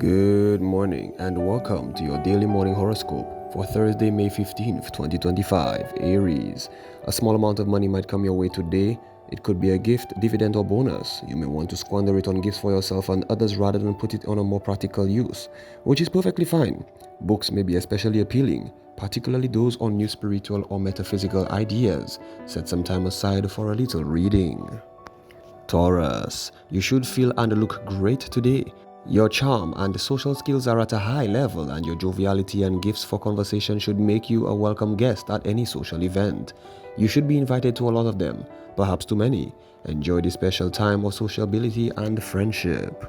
Good morning and welcome to your daily morning horoscope for Thursday, May 15th, 2025, Aries. A small amount of money might come your way today. It could be a gift, dividend, or bonus. You may want to squander it on gifts for yourself and others rather than put it on a more practical use, which is perfectly fine. Books may be especially appealing, particularly those on new spiritual or metaphysical ideas. Set some time aside for a little reading. Taurus, you should feel and look great today. Your charm and social skills are at a high level, and your joviality and gifts for conversation should make you a welcome guest at any social event. You should be invited to a lot of them, perhaps too many. Enjoy this special time of sociability and friendship.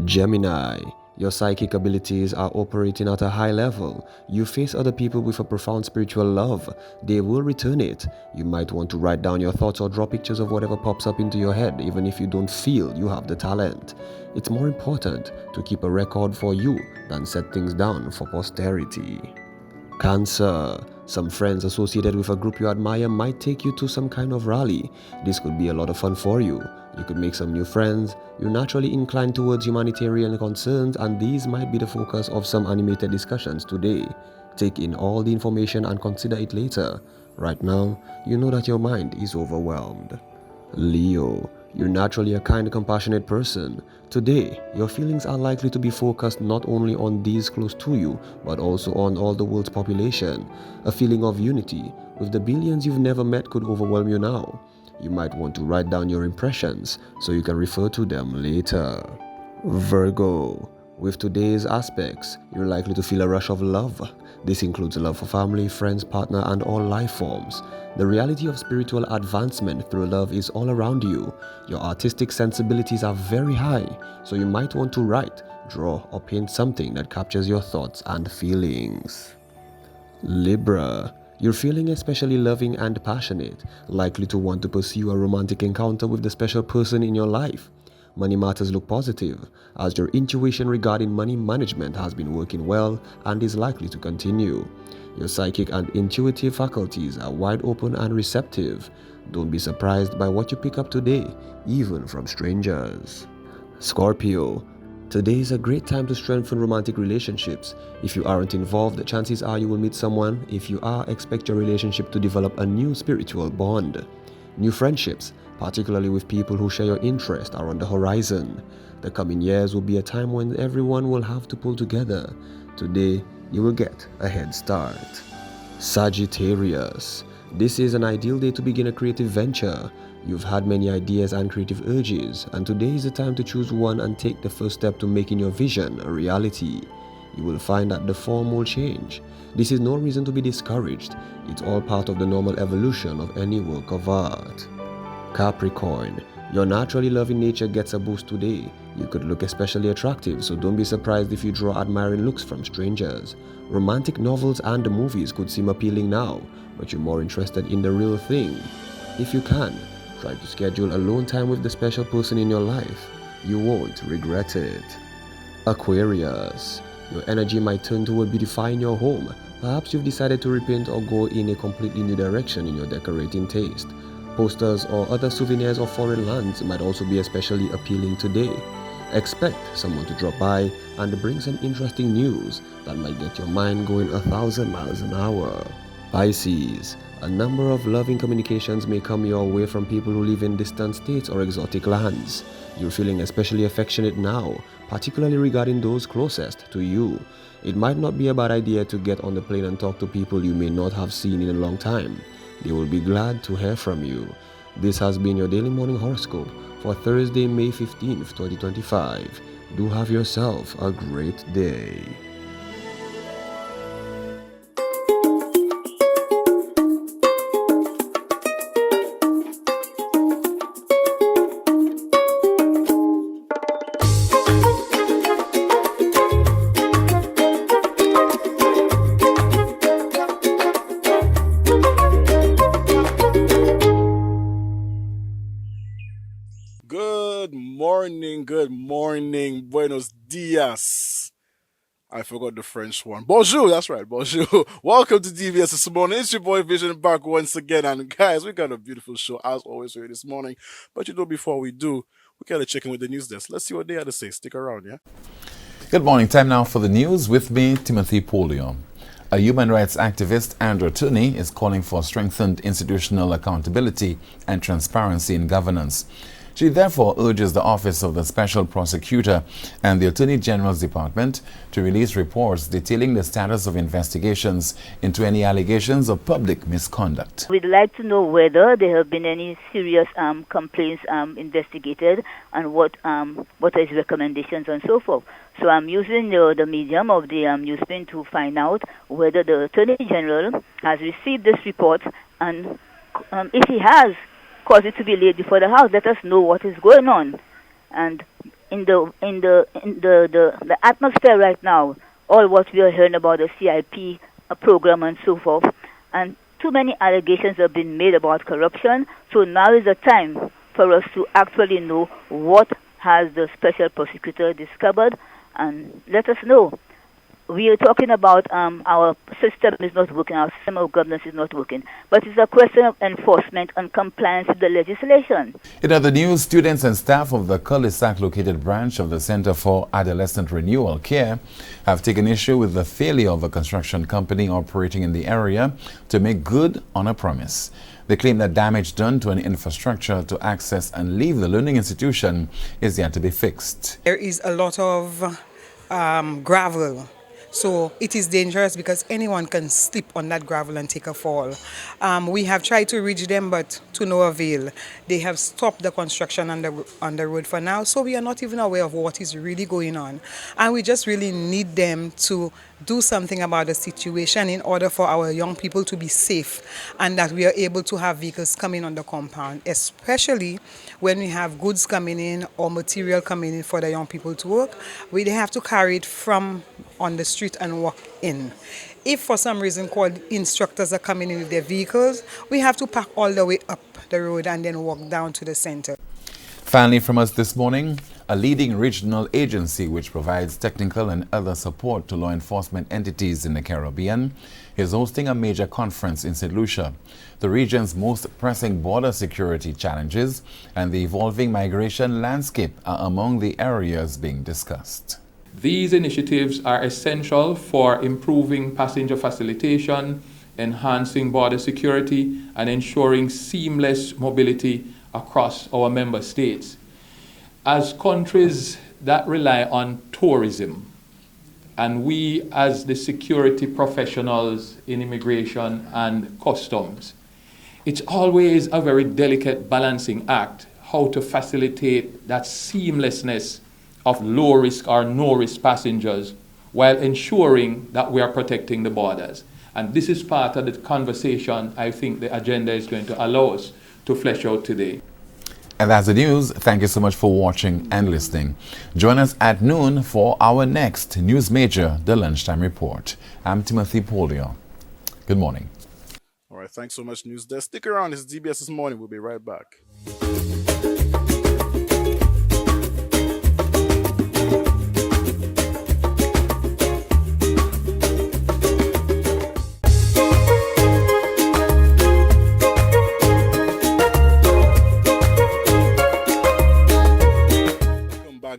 Gemini, your psychic abilities are operating at a high level. You face other people with a profound spiritual love. They will return it. You might want to write down your thoughts or draw pictures of whatever pops up into your head, even if you don't feel you have the talent. It's more important to keep a record for you than set things down for posterity. Cancer, some friends associated with a group you admire might take you to some kind of rally. This could be a lot of fun for you. You could make some new friends. You're naturally inclined towards humanitarian concerns, and these might be the focus of some animated discussions today. Take in all the information and consider it later. Right now, you know that your mind is overwhelmed. Leo, you're naturally a kind, compassionate person. Today, your feelings are likely to be focused not only on these close to you, but also on all the world's population. A feeling of unity with the billions you've never met could overwhelm you now. You might want to write down your impressions so you can refer to them later. Virgo, with today's aspects, you're likely to feel a rush of love. This includes love for family, friends, partner, and all life forms. The reality of spiritual advancement through love is all around you. Your artistic sensibilities are very high, so you might want to write, draw, or paint something that captures your thoughts and feelings. Libra, you're feeling especially loving and passionate, likely to want to pursue a romantic encounter with the special person in your life. Money matters look positive, as your intuition regarding money management has been working well and is likely to continue. Your psychic and intuitive faculties are wide open and receptive. Don't be surprised by what you pick up today, even from strangers. Scorpio, today is a great time to strengthen romantic relationships. If you aren't involved, chances are you will meet someone. If you are, expect your relationship to develop a new spiritual bond. New friendships, particularly with people who share your interest, are on the horizon. The coming years will be a time when everyone will have to pull together. Today, you will get a head start. Sagittarius, this is an ideal day to begin a creative venture. You've had many ideas and creative urges, and today is the time to choose one and take the first step to making your vision a reality. You will find that the form will change. This is no reason to be discouraged. It's all part of the normal evolution of any work of art. Capricorn, your naturally loving nature gets a boost today. You could look especially attractive, so don't be surprised if you draw admiring looks from strangers. Romantic novels and movies could seem appealing now, but you're more interested in the real thing. If you can, try to schedule alone time with the special person in your life. You won't regret it. Aquarius, your energy might turn toward beautifying your home. Perhaps you've decided to repaint or go in a completely new direction in your decorating taste. Posters or other souvenirs of foreign lands might also be especially appealing today. Expect someone to drop by and bring some interesting news that might get your mind going 1,000 miles an hour. Pisces, a number of loving communications may come your way from people who live in distant states or exotic lands. You're feeling especially affectionate now, particularly regarding those closest to you. It might not be a bad idea to get on the plane and talk to people you may not have seen in a long time. They will be glad to hear from you. This has been your daily morning horoscope for Thursday, May 15th, 2025. Do have yourself a great day. Good morning, buenos dias. I forgot the French one. Bonjour, that's right, bonjour. Welcome to DVS this morning. It's your boy Vision back once again. And guys, we got a beautiful show as always for you this morning. But before we do, we gotta check in with the news desk. Let's see what they had to say. Stick around, yeah? Good morning. Time now for the news with me, Timothy Polio. A human rights activist and attorney is calling for strengthened institutional accountability and transparency in governance. She therefore urges the Office of the Special Prosecutor and the Attorney General's Department to release reports detailing the status of investigations into any allegations of public misconduct. We'd like to know whether there have been any serious complaints investigated and what are his recommendations and so forth. So I'm using the medium of the newsprint to find out whether the Attorney General has received this report, and if he has, cause it to be laid before the House. Let us know what is going on. And in the atmosphere right now, all what we are hearing about the CIP program and so forth, and too many allegations have been made about corruption. So now is the time for us to actually know what has the special prosecutor discovered, and let us know. We are talking about our system is not working, our system of governance is not working, but it's a question of enforcement and compliance with the legislation. In other news, students and staff of the Cul-de-sac-located branch of the Center for Adolescent Renewal Care have taken issue with the failure of a construction company operating in the area to make good on a promise. They claim that damage done to an infrastructure to access and leave the learning institution is yet to be fixed. There is a lot of gravel. So it is dangerous because anyone can slip on that gravel and take a fall. We have tried to reach them, but to no avail. They have stopped the construction on the road for now, so we are not even aware of what is really going on. And we just really need them to do something about the situation in order for our young people to be safe and that we are able to have vehicles coming on the compound, especially when we have goods coming in or material coming in for the young people to work. We have to carry it from on the street and walk in. If for some reason called instructors are coming in with their vehicles, we have to park all the way up the road and then walk down to the center. Finally, from us this morning, a leading regional agency which provides technical and other support to law enforcement entities in the Caribbean is hosting a major conference in St. Lucia. The region's most pressing border security challenges and the evolving migration landscape are among the areas being discussed. These initiatives are essential for improving passenger facilitation, enhancing border security, and ensuring seamless mobility across our member states. As countries that rely on tourism, and we as the security professionals in immigration and customs, it's always a very delicate balancing act how to facilitate that seamlessness of low risk or no risk passengers while ensuring that we are protecting the borders. And this is part of the conversation I think the agenda is going to allow us to flesh out today. And that's the news. Thank you so much for watching and listening. Join us at noon for our next News Major, the Lunchtime Report. I'm Timothy Polio. Good morning. All right, thanks so much, News Desk. Stick around. It's DBS This Morning. We'll be right back.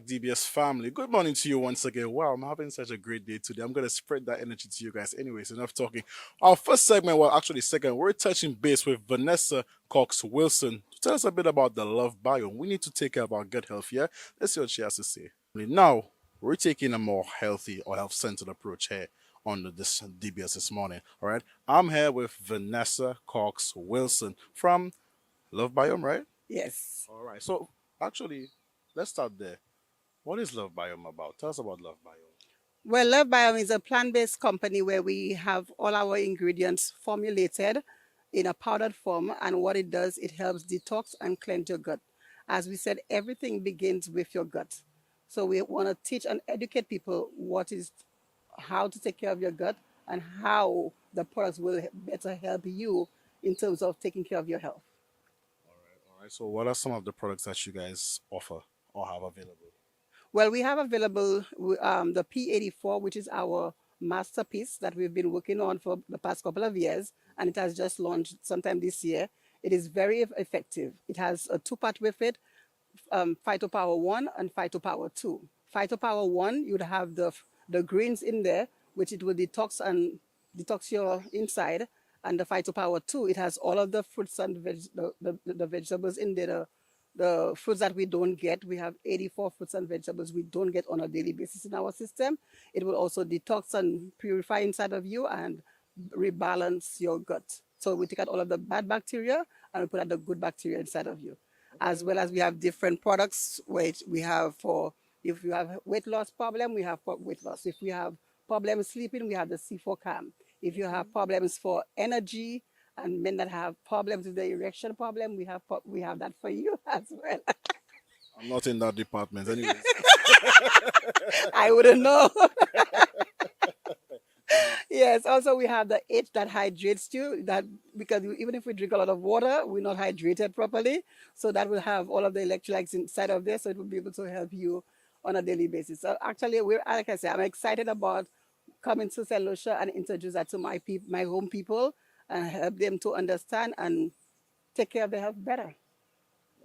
DBS family, good morning to you once again. Wow, I'm having such a great day today. I'm going to spread that energy to you guys. Anyways, enough talking. Our first segment, well, actually second, we're touching base with Vernessa Cox-Wilson to tell us a bit about the love biome. We need to take care of our gut health, yeah? Let's see what she has to say. Now, we're taking a more healthy or health-centered approach here on this DBS This Morning, all right? I'm here with Vernessa Cox-Wilson from Love Biome, right? Yes. All right, so actually, let's start there. What is Love Biome about? Tell us about Love Biome. Well, Love Biome is a plant-based company where we have all our ingredients formulated in a powdered form, and what it does, it helps detox and cleanse your gut. As we said, everything begins with your gut. So we want to teach and educate people how to take care of your gut and how the products will better help you in terms of taking care of your health. All right. So what are some of the products that you guys offer or have available? Well, we have available the P84, which is our masterpiece that we've been working on for the past couple of years, and it has just launched sometime this year. It is very effective. It has a two-part with it, Phytopower 1 and Phytopower 2. Phytopower 1, you'd have the greens in there, which it will detox your inside. And the Phytopower 2, it has all of the fruits and the vegetables in there, the fruits that we don't get. We have 84 fruits and vegetables we don't get on a daily basis in our system. It will also detox and purify inside of you and rebalance your gut. So we take out all of the bad bacteria and we put out the good bacteria inside of you. As well as we have different products which we have for, if you have weight loss problem, we have for weight loss. If we have problems sleeping, we have the C4 Cam. If you have problems for energy and men that have problems with the erection problem, we have that for you as well. I'm not in that department anyways. I wouldn't know. Yes, also we have the H that hydrates you, that because even if we drink a lot of water, we're not hydrated properly. So that will have all of the electrolytes inside of there, so it will be able to help you on a daily basis. So actually, like I said, I'm excited about coming to St. Lucia and introduce that to my home people and help them to understand and take care of their health better.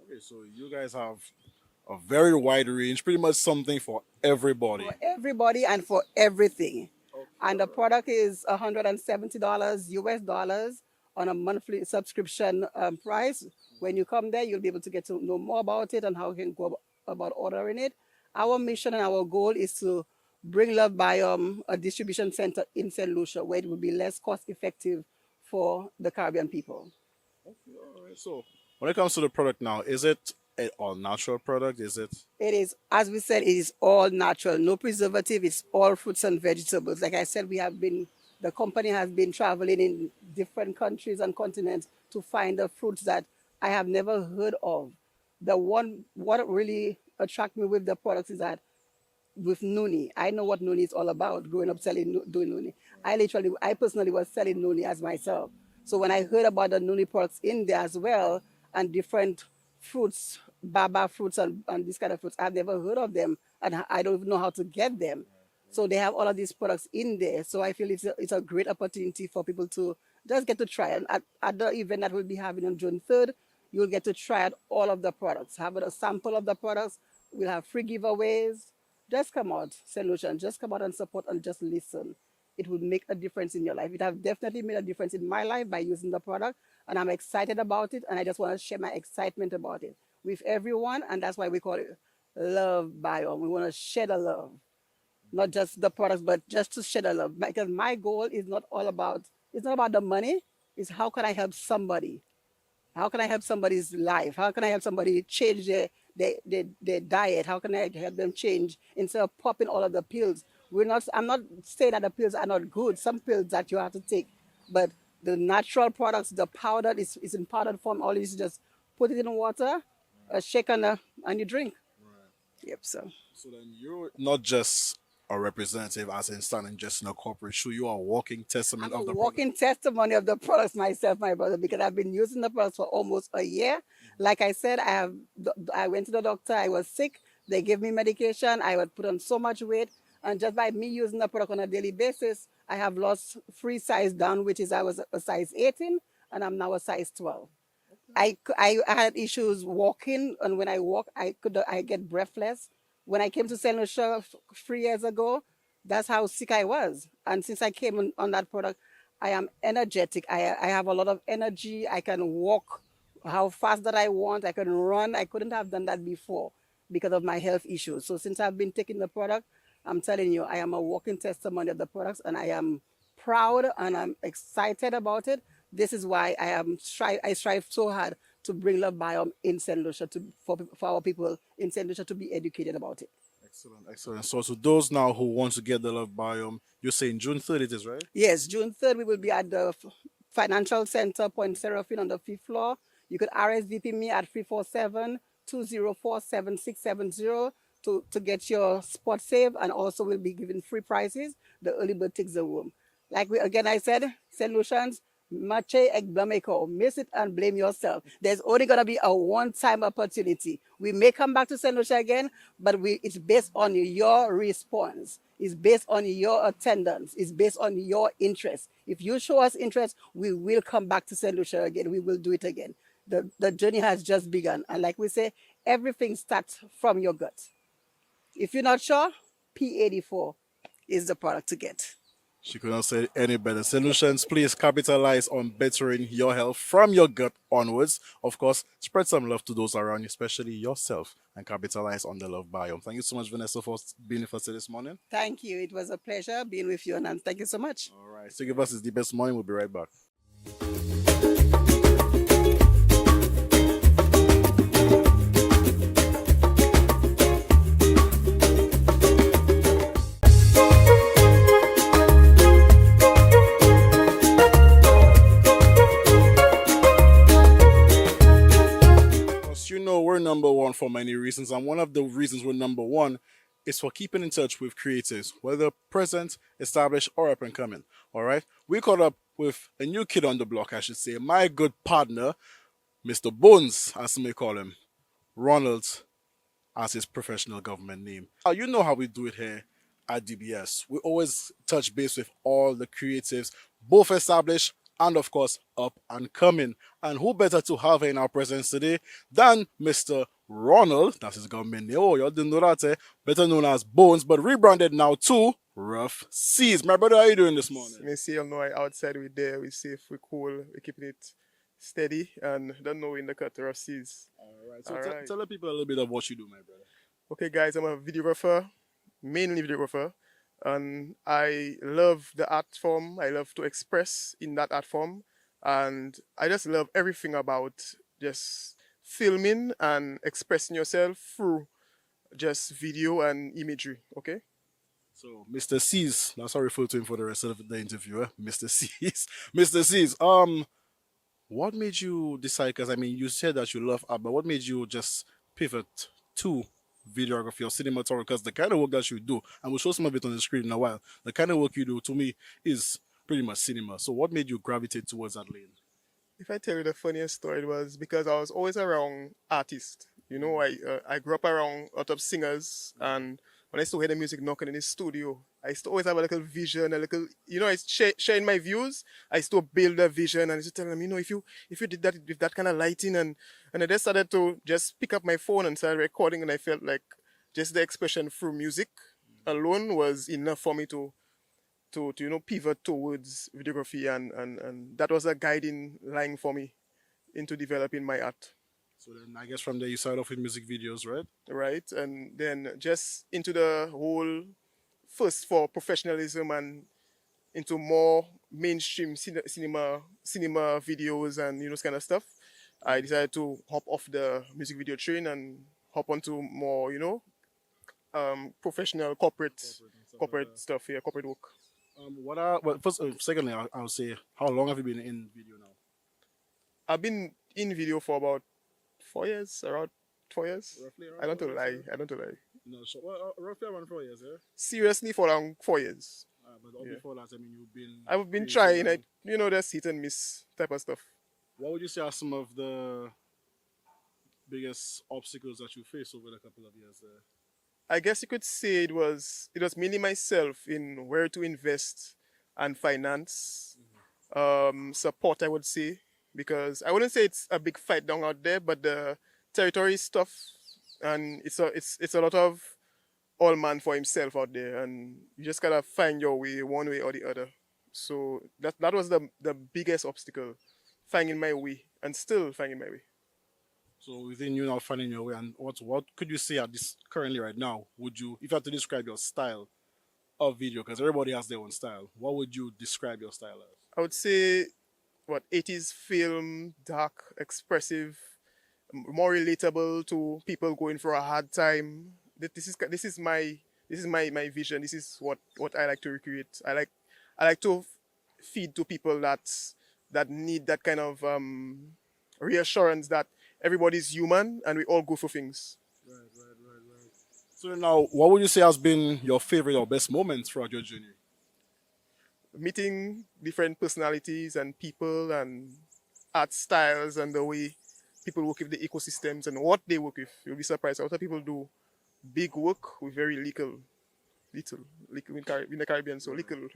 Okay, so you guys have a very wide range, pretty much something for everybody. For everybody and for everything. And the product is $170 US dollars on a monthly subscription price. When you come there, you'll be able to get to know more about it and how you can go about ordering it. Our mission and our goal is to bring Love Biome, a distribution center in St. Lucia, where it will be less cost effective for the Caribbean people. Okay, all right. So when it comes to the product now, is it an all natural product? Is it? It is, as we said, it is all natural, no preservative. It's all fruits and vegetables. Like I said, the company has been traveling in different countries and continents to find the fruits that I have never heard of. What really attracted me with the products is that with Nuni, I know what Nuni is all about. Growing up doing Nuni, I personally was selling Nuni as myself. So when I heard about the Nuni products in there as well, and different fruits, baba fruits and these kind of fruits, I've never heard of them, and I don't even know how to get them. So they have all of these products in there. So I feel it's a great opportunity for people to just get to try. And at the event that we'll be having on June 3rd, you'll get to try out all of the products, have a sample of the products. We'll have free giveaways. Just come out, St. Lucia, just come out and support and just listen. It will make a difference in your life. It has definitely made a difference in my life by using the product, and I'm excited about it, and I just want to share my excitement about it with everyone, and that's why we call it Love Biome. We want to share the love, not just the products, but just to share the love. Because my goal is not about the money. It's how can I help somebody? How can I help somebody's life? How can I help somebody change their diet? How can I help them change instead of popping all of the pills? I'm not saying that the pills are not good. Some pills that you have to take, but the natural products, the powder is in powdered form. All you is just put it in water, shake and you drink. Right. Yep. So then you're not just a representative, as in standing just in a corporate shoe. You are a walking testament of the walking testimony of the products myself, my brother, because I've been using the products for almost a year. Like I said, I went to the doctor. I was sick. They gave me medication. I would put on so much weight. And just by me using the product on a daily basis, I have lost 3 sizes down, which is I was a size 18, and I'm now a size 12. I had issues walking, and when I walk, I get breathless. When I came to St. Lucia 3 years ago, that's how sick I was. And since I came on that product, I am energetic. I have a lot of energy. I can walk how fast that I want. I can run. I couldn't have done that before because of my health issues. So since I've been taking the product, I'm telling you, I am a walking testimony of the products, and I am proud and I'm excited about it. This is why I strive so hard to bring Love Biome in St. Lucia for our people in St. Lucia to be educated about it. Excellent. So to those now who want to get the Love Biome, you're saying June 3rd it is, right? Yes, June 3rd we will be at the Financial Center, Point Seraphine on the 5th floor. You could RSVP me at 347-204-7670 to get your spot saved, and also we'll be giving free prizes. The early bird takes the room. Like I said, St. Lucians, Mache Egblameko, miss it and blame yourself. There's only going to be a one-time opportunity. We may come back to St. Lucia again, but it's based on your response. It's based on your attendance. It's based on your interest. If you show us interest, we will come back to St. Lucia again. We will do it again. The journey has just begun. And like we say, everything starts from your gut. If you're not sure, P84 is the product to get. She could not say it any better. Solutions, please capitalize on bettering your health from your gut onwards. Of course, spread some love to those around you, especially yourself, and capitalize on the love biome. Thank you so much, Vernessa, for being with us this morning. Thank you. It was a pleasure being with you, and thank you so much. All right. So give us the best morning. We'll be right back. We're number one for many reasons, and one of the reasons we're number one is for keeping in touch with creators, whether present, established, or up and coming. All right, we caught up with a new kid on the block, I should say, my good partner, Mr. Bones, as some may call him, Ronald, as his professional government name. You know how we do it here at DBS. We always touch base with all the creatives, both established and of course up and coming. And who better to have in our presence today than Mr. Ronald, that's his government name. Oh, you didn't know that, eh? Better known as Bones, but rebranded now to Rough Seas. My brother, how are you doing this morning? Me see, you know, outside we there, we safe, we cool, we keeping it steady, and don't know in the cut, Rough Seas. All right, so tell the people a little bit of what you do, my brother. Okay, guys, I'm a videographer, mainly videographer, and I love the art form. I love to express in that art form, and I just love everything about just filming and expressing yourself through just video and imagery. Okay. So, Mr. C's, that's how I refer to him for the rest of the interview, Mr. C's. Mr. C's, what made you decide? Because I mean, you said that you love art, but what made you just pivot to videography or cinematography? Because the kind of work that you do, and we'll show some of it on the screen in a while, the kind of work you do to me is pretty much cinema. So what made you gravitate towards that lane? If I tell you the funniest story, it was because I was always around artists. You know, I grew up around a lot of singers, and when I used to hear the music knocking in the studio, I used to always have a little vision, a little, you know, I sharing my views. I used to build a vision, and I used to tell them, you know, if you did that with that kind of lighting, and I just started to just pick up my phone and start recording, and I felt like just the expression through music alone was enough for me to you know, pivot towards videography, and that was a guiding line for me into developing my art. So then I guess from there you started off with music videos, right? Right, and then just into the whole first for professionalism and into more mainstream cinema videos and, you know, this kind of stuff. I decided to hop off the music video train and hop onto more, you know, professional corporate stuff here, corporate work. Secondly, I'll say, how long have you been in video now? I've been in video for about 4 years, around 4 years. Roughly around I don't lie. No, so roughly around 4 years, yeah? Seriously, for around 4 years. But before that, I mean, I've been trying, you know, just hit and miss type of stuff. What would you say are some of the biggest obstacles that you faced over the couple of years there? I guess you could say it was mainly myself in where to invest and finance, support, I would say, because I wouldn't say it's a big fight down out there, but the territory stuff, and it's a lot of all man for himself out there, and you just gotta find your way one way or the other. So that was the biggest obstacle, finding my way, and still finding my way. So within you now finding your way, and what could you say at this currently right now? If you had to describe your style of video, because everybody has their own style, what would you describe your style as? I would say 80s film, dark, expressive, more relatable to people going for a hard time. This is my vision. This is what I like to recreate. I like to feed to people that need that kind of reassurance that everybody's human and we all go for things. Right. So now, what would you say has been your favorite or best moments throughout your journey? Meeting different personalities and people and art styles and the way people work with the ecosystems and what they work with. You'll be surprised. A lot of people do big work with very little in the Caribbean, so little.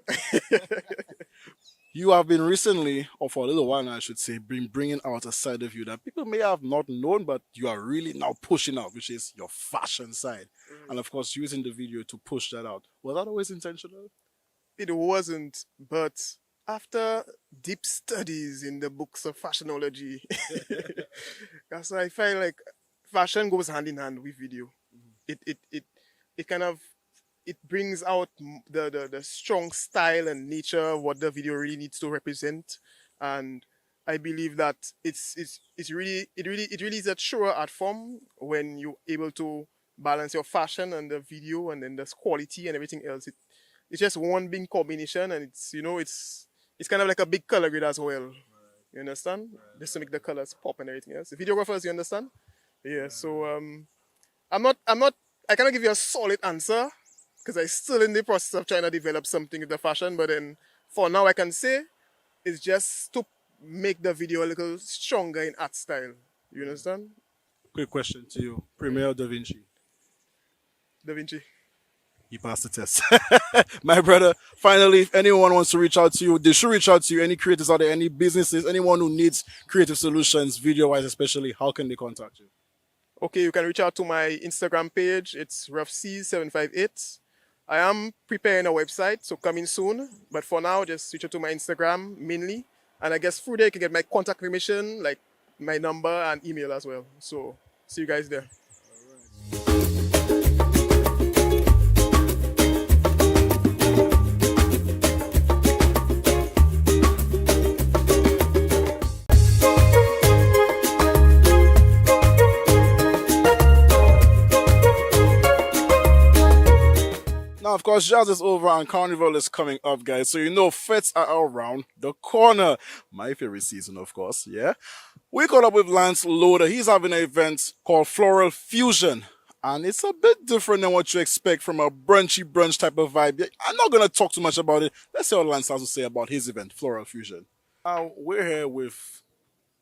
You have been recently, or for a little while now, I should say, been bringing out a side of you that people may have not known, but you are really now pushing out, which is your fashion side. And of course, using the video to push that out. Was that always intentional? It wasn't, but after deep studies in the books of fashionology, that's why I find like fashion goes hand in hand with video. It kind of it brings out the strong style and nature of what the video really needs to represent, and I believe that it really is a truer art form when you're able to balance your fashion and the video and then the quality and everything else. It's just one big combination, and it's kind of like a big color grade as well. You understand? Just to make the colors pop and everything else. The videographers, you understand? Yeah. So I'm not I cannot give you a solid answer because I'm still in the process of trying to develop something with the fashion. But then for now, I can say it's just to make the video a little stronger in art style. You understand? Quick question to you. Premiere Da Vinci. Da Vinci. He passed the test. My brother, finally, if anyone wants to reach out to you, they should reach out to you. Any creators out there, any businesses, anyone who needs creative solutions, video-wise especially, how can they contact you? Okay, you can reach out to my Instagram page. It's roughc758. I am preparing a website, so coming soon. But for now, just reach out to my Instagram mainly. And I guess through there, you can get my contact information, like my number and email as well. So see you guys there. Now, of course, jazz is over and carnival is coming up, guys. So you know fets are around the corner. My favorite season, of course, yeah. We caught up with Lance Loader. He's having an event called Floral Fusion. And it's a bit different than what you expect from a brunchy brunch type of vibe. I'm not going to talk too much about it. Let's see what Lance has to say about his event, Floral Fusion. We're here with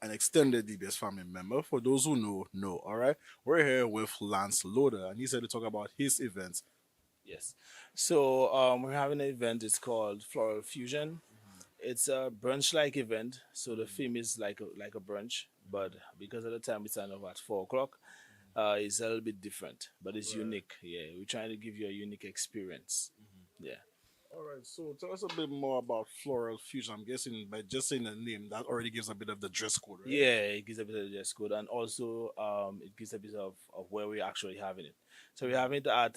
an extended DBS family member. For those who know, all right? We're here with Lance Loader, and he's here to talk about his event. Yes. So we're having an event. It's called Floral Fusion. It's a brunch-like event. So the theme is like a brunch, but because of the time we sign off at 4 o'clock, it's a little bit different. But it's unique. Yeah, we're trying to give you a unique experience. Yeah. All right, so tell us a bit more about Floral Fusion. I'm guessing by just saying the name, that already gives a bit of the dress code, right? Yeah, it gives a bit of the dress code, and also it gives a bit of where we're actually having it. So we're having it at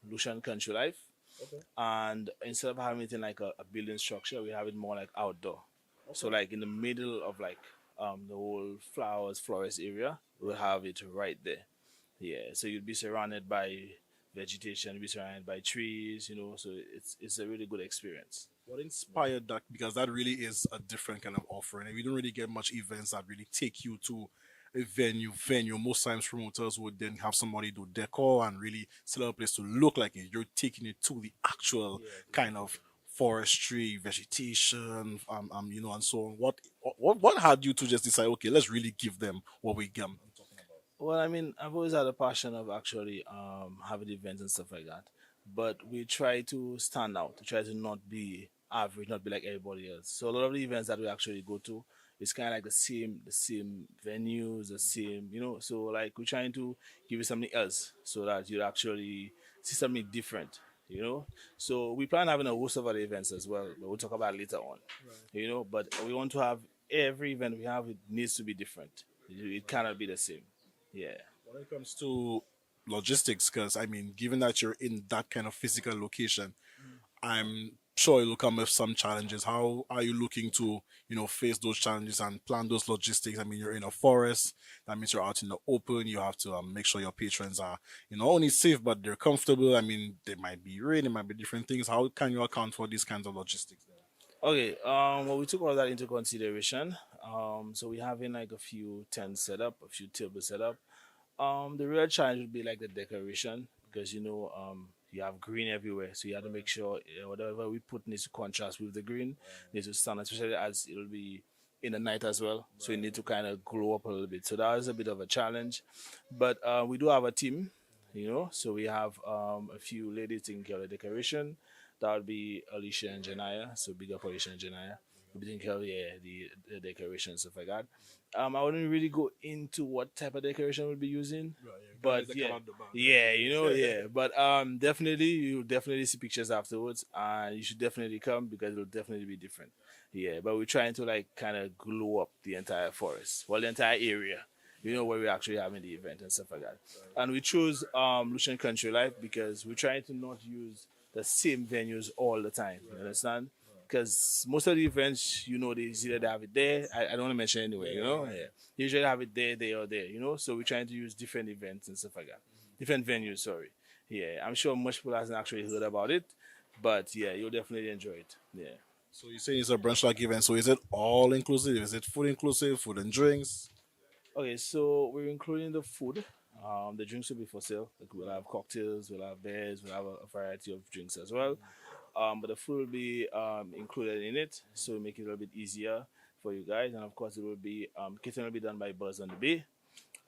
Lucian Country Life. Okay. And instead of having it in like a building structure, we have it more like outdoor. Okay. So like in the middle of like the whole florist area, we'll have it right there. Yeah, so you'll be surrounded by vegetation, you'll be surrounded by trees, so it's a really good experience. What inspired that? Because that really is a different kind of offering. And we don't really get much events that really take you to a venue. Most times promoters would then have somebody do decor and really set up a place to look like it. You're taking it to the actual kind of forestry, vegetation, and so on. What had you to just decide, okay, let's really give them what we get? Well, I mean, I've always had a passion of actually having events and stuff like that. But we try to stand out, to try to not be average, not be like everybody else. So a lot of the events that we actually go to, it's kind of like the same venues, the same, So like we're trying to give you something else so that you actually see something different. So we plan on having a host of other events as well, but we'll talk about it later on. Right. But we want to have every event we have, it needs to be different. It cannot be the same. Yeah. When it comes to logistics, because I mean, given that you're in that kind of physical location, I'm sure it'll come with some challenges. How are you looking to, face those challenges and plan those logistics? I mean, you're in a forest. That means you're out in the open. You have to make sure your patrons are, only safe, but they're comfortable. I mean, there might be rain, there might be different things. How can you account for these kinds of logistics there? Okay. Well, we took all that into consideration. So we're having like a few tents set up, a few tables set up. The real challenge would be like the decoration because you have green everywhere, so you have to make sure whatever we put needs to contrast with the green, needs to stand, especially as it'll be in the night as well. So you need to kind of glow up a little bit. So that is a bit of a challenge, but we do have a team, so we have a few ladies taking care of the decoration, That would be Alicia and Janaya. So big up Alicia and Janaya. We'll be taking care of the decoration and stuff like that. I wouldn't really go into what type of decoration we'll be using, but yeah. But definitely you'll definitely see pictures afterwards, and you should definitely come because it'll definitely be different. Yeah, but we're trying to like kind of glow up the entire forest, well, the entire area. Where we're actually having the event and stuff like that. And we chose Lucian Country Life because we're trying to not use the same venues all the time. You understand? Because most of the events, they either have it there. I don't want to mention anyway, Yeah. They usually have it there, or there, So we're trying to use different events and stuff like that. Different venues, sorry. Yeah, I'm sure most people hasn't actually heard about it. But yeah, you'll definitely enjoy it. Yeah. So you say it's a brunch-like event. So is it all inclusive? Is it food inclusive, food and drinks? Okay, so we're including the food. The drinks will be for sale. Like we'll have cocktails, we'll have beers, we'll have a variety of drinks as well. But the food will be included in it, so it'll make it a little bit easier for you guys. And of course, it will be catering will be done by Buzz on the Bay.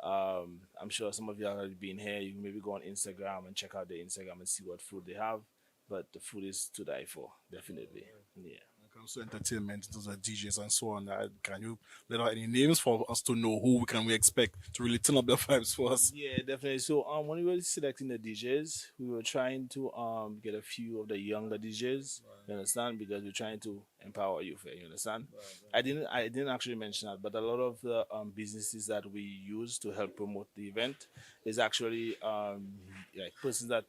I'm sure some of you have already been here. You can maybe go on Instagram and check out their Instagram and see what food they have. But the food is to die for, definitely. Yeah. Comes to entertainment, those are DJs and so on. Can you let out any names for us to know who we expect to really turn up the vibes for us? Yeah, definitely. So when we were selecting the DJs, we were trying to get a few of the younger DJs. You understand? Because we're trying to empower youth. You understand? I didn't actually mention that, but a lot of the businesses that we use to help promote the event is actually like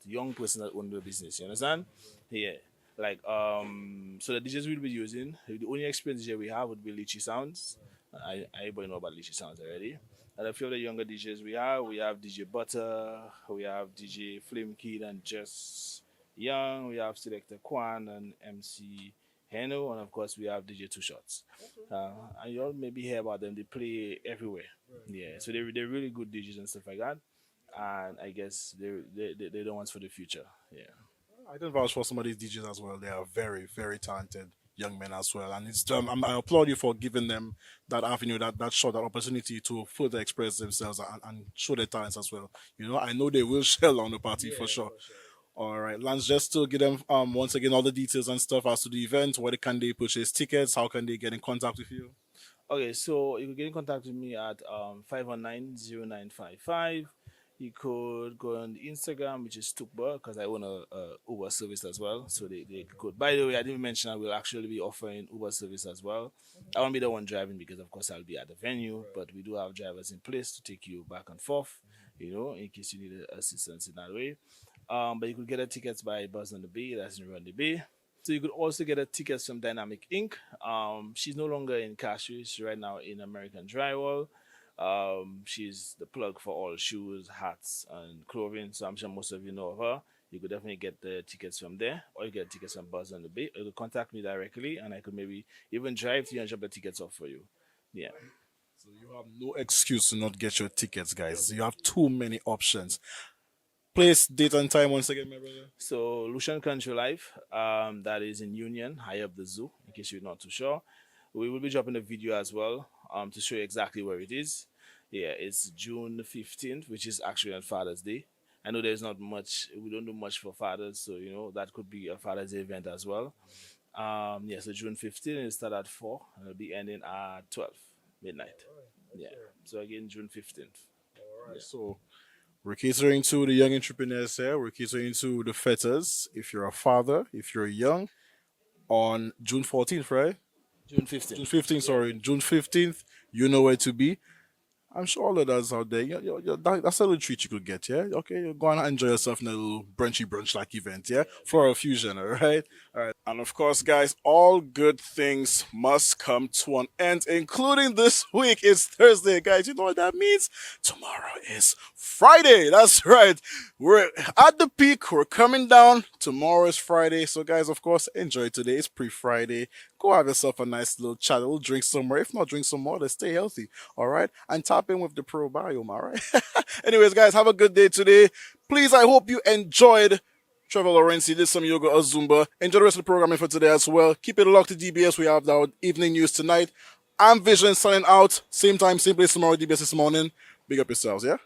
young persons that own the business. You understand? Yeah. So the DJs we'll be using, the only experience DJ we have would be Lychee Sounds. Everybody know about Lychee Sounds already. And a few of the younger DJs we have DJ Butter, we have DJ Flame Kid and Just Young, we have Selector Kwan and MC Heno, and of course we have DJ Two Shots. And you all maybe hear about them, they play everywhere. Yeah, so they're really good DJs and stuff like that. And I guess they're the ones for the future. Yeah. I did vouch for some of these DJs as well. They are very, very talented young men as well, and it's I applaud you for giving them that avenue, that shot, that opportunity to further express themselves and show their talents as well. I know they will shell on the party for sure. All right, Lance, just to give them once again all the details and stuff as to the event. Where can they purchase tickets? How can they get in contact with you? Okay, so you can get in contact with me at 519-0955. You could go on Instagram, which is Tukba, because I own a Uber service as well. So they could. By the way, I didn't mention I will actually be offering Uber service as well. I won't be the one driving because, of course, I'll be at the venue. But we do have drivers in place to take you back and forth, in case you need assistance in that way. But you could get the tickets by Buzz on the Bay, that's in Run the Bay. So you could also get the tickets from Dynamic Inc. She's no longer in Castries. She's right now in American Drywall. She's the plug for all shoes, hats, and clothing. So I'm sure most of you know of her. You could definitely get the tickets from there, or you get tickets from Buzz on the Bay. Or you could contact me directly, and I could maybe even drive to you and drop the tickets off for you. Yeah. So you have no excuse to not get your tickets, guys. You have too many options. Place, date, and time once again, my brother. So Lucian Country Life, that is in Union, high up the zoo, in case you're not too sure. We will be dropping a video as well to show you exactly where it is. Yeah, it's June 15th, which is actually on Father's Day. I know there's not much, we don't do much for fathers, so that could be a Father's Day event as well. So June 15th, it'll start at 4 and it'll be ending at 12 midnight. Yeah. So again, June 15th. All right. Yeah. So we're catering to the young entrepreneurs here. We're catering to the fetters. If you're a father, if you're young, on June 14th, right? June 15th. June 15th, sorry. June 15th, you know where to be. I'm sure all of us out there, that's a little treat you could get, yeah? Okay, you go and enjoy yourself in a little brunch-like event, yeah? Floral Fusion, all right? All right. And of course, guys, all good things must come to an end, including this week. It's Thursday, guys. You know what that means? Tomorrow is Friday. That's right. We're at the peak. We're coming down. Tomorrow is Friday. So, guys, of course, enjoy today. It's pre-Friday. Go have yourself a nice little chat. We'll drink somewhere. If not, drink some more. Let's stay healthy. All right. And tap in with the Pro Biome. All right. Anyways, guys, have a good day today. Please, I hope you enjoyed Trevor Lawrence did some yoga or Zumba. Enjoy the rest of the programming for today as well. Keep it locked to DBS. We have our evening news tonight. I'm Vision signing out. Same time, same place tomorrow, DBS this morning. Big up yourselves, yeah?